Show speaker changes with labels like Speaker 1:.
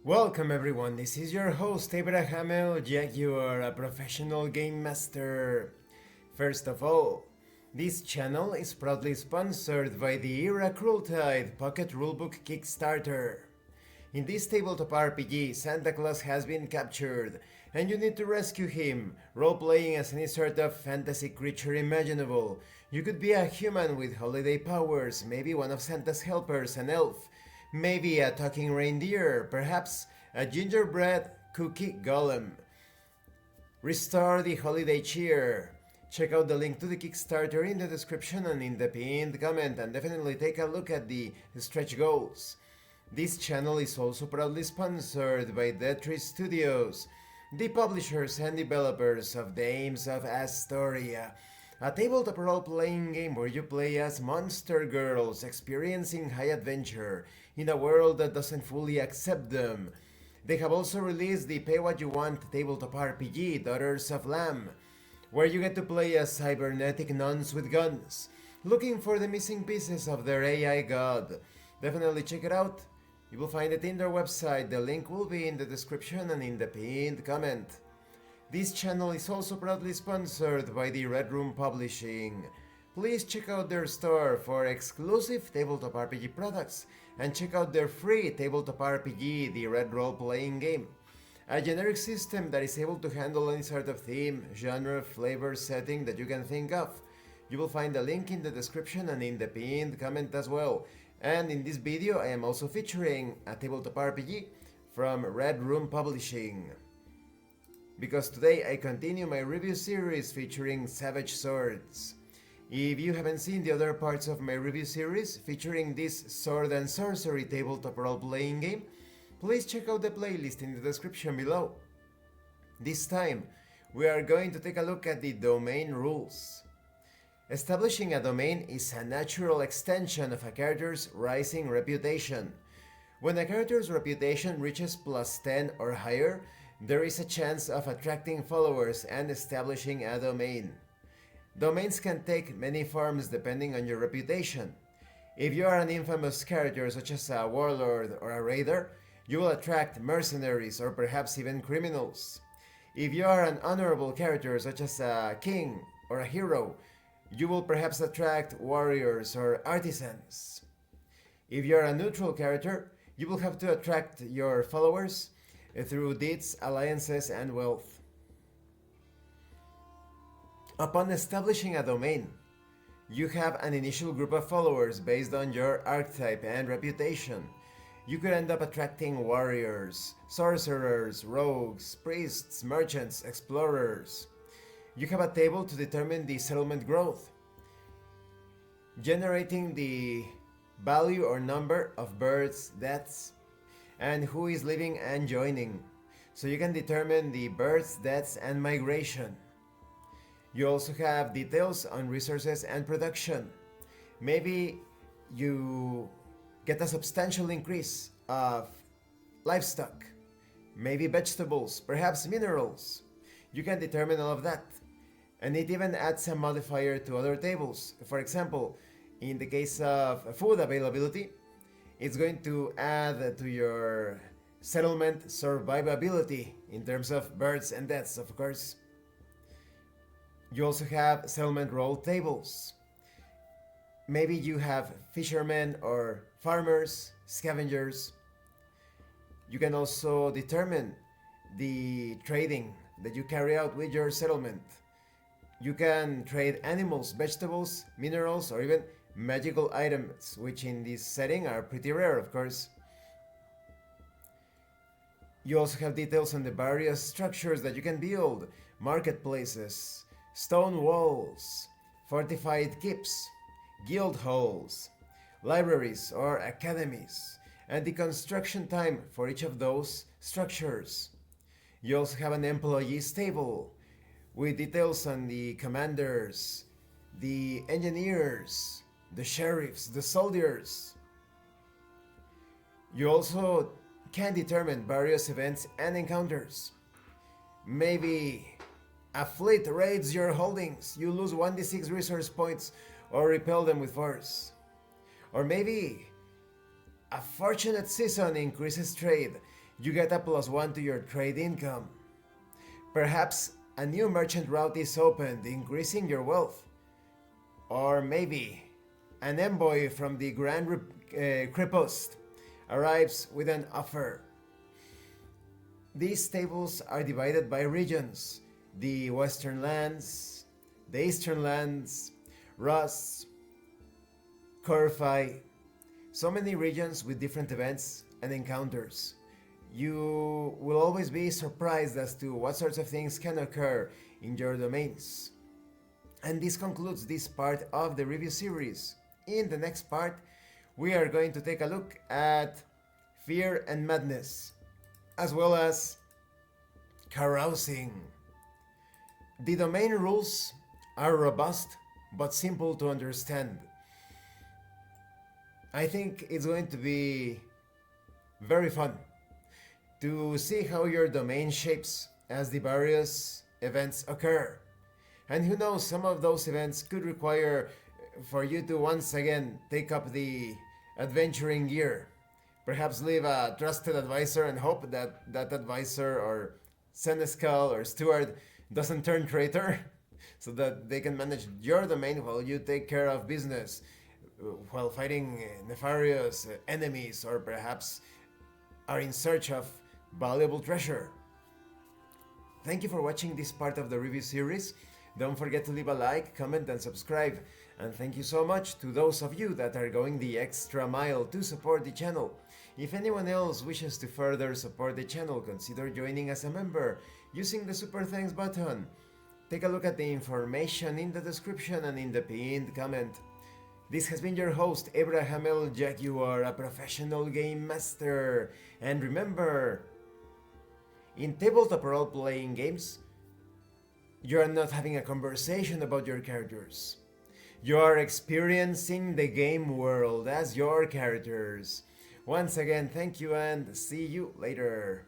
Speaker 1: Welcome everyone, this is your host Abraham Jack, you are a professional game master. First of all, this channel is proudly sponsored by the Era Crueltide Pocket Rulebook Kickstarter. In this tabletop RPG, Santa Claus has been captured, and you need to rescue him, role-playing as any sort of fantasy creature imaginable. You could be a human with holiday powers, maybe one of Santa's helpers, an elf, maybe a talking reindeer, perhaps a gingerbread cookie golem. Restore the holiday cheer. Check out the link to the Kickstarter in the description and in the pinned comment, and definitely take a look at the stretch goals. This channel is also proudly sponsored by Dead Tree Studios, the publishers and developers of Dames of Asstoria, a tabletop role-playing game where you play as monster girls experiencing high adventure in a world that doesn't fully accept them. They have also released the Pay What You Want tabletop RPG, Daughters of Lamb, where you get to play as cybernetic nuns with guns, looking for the missing pieces of their AI god. Definitely check it out. You will find it in their website, the link will be in the description and in the pinned comment. This channel is also proudly sponsored by the Red Room Publishing. Please check out their store for exclusive tabletop RPG products, and check out their free tabletop RPG, the Red Role Playing Game, a generic system that is able to handle any sort of theme, genre, flavor, setting that you can think of. You will find the link in the description and in the pinned comment as well. And in this video I am also featuring a tabletop RPG from Red Room Publishing, because today I continue my review series featuring Savage Swords. If you haven't seen the other parts of my review series featuring this Sword and Sorcery tabletop role-playing game, please check out the playlist in the description below. This time, we are going to take a look at the domain rules. Establishing a domain is a natural extension of a character's rising reputation. When a character's reputation reaches +10 or higher, there is a chance of attracting followers and establishing a domain. Domains can take many forms depending on your reputation. If you are an infamous character such as a warlord or a raider, you will attract mercenaries or perhaps even criminals. If you are an honorable character such as a king or a hero, you will perhaps attract warriors or artisans. If you are a neutral character, you will have to attract your followers through deeds, alliances, and wealth. Upon establishing a domain, you have an initial group of followers based on your archetype and reputation. You could end up attracting warriors, sorcerers, rogues, priests, merchants, explorers. You have a table to determine the settlement growth, generating the value or number of births, deaths, and who is leaving and joining, so you can determine the births, deaths, and migration. You also have details on resources and production. Maybe you get a substantial increase of livestock, maybe vegetables, perhaps minerals. You can determine all of that. And it even adds a modifier to other tables. For example, in the case of food availability, it's going to add to your settlement survivability in terms of births and deaths, of course. You also have settlement role tables. Maybe you have fishermen or farmers, scavengers. You can also determine the trading that you carry out with your settlement. You can trade animals, vegetables, minerals, or even magical items, which in this setting are pretty rare, of course. You also have details on the various structures that you can build: marketplaces, stone walls, fortified keeps, guild halls, libraries or academies, and the construction time for each of those structures. You also have an employees table with details on the commanders, the engineers, the sheriffs, the soldiers. You also can determine various events and encounters. Maybe a fleet raids your holdings, you lose 1d6 resource points or repel them with force. Or maybe a fortunate season increases trade, You get a +1 to your trade income. Perhaps a new merchant route is opened, increasing your wealth. Or maybe an envoy from the Grand Kripost arrives with an offer. These tables are divided by regions: the Western Lands, the Eastern Lands, Rus, Corfi. So many regions with different events and encounters. You will always be surprised as to what sorts of things can occur in your domains. And this concludes this part of the review series. In the next part, we are going to take a look at Fear and Madness, as well as carousing. The domain rules are robust but simple to understand. I think it's going to be very fun to see how your domain shapes as the various events occur. And who knows, some of those events could require for you to once again take up the adventuring gear. Perhaps leave a trusted advisor and hope that that advisor or senescal or steward doesn't turn traitor, so that they can manage your domain while you take care of business, while fighting nefarious enemies, or perhaps are in search of valuable treasure. Thank you for watching this part of the review series. Don't forget to leave a like, comment and subscribe. And thank you so much to those of you that are going the extra mile to support the channel. If anyone else wishes to further support the channel, consider joining as a member using the super thanks button. Take a look at the information in the description and in the pinned comment. This has been your host, Abraham L. Jaguar, a professional game master. And remember, in tabletop role-playing games, you are not having a conversation about your characters. You are experiencing the game world as your characters. Once again, thank you and see you later.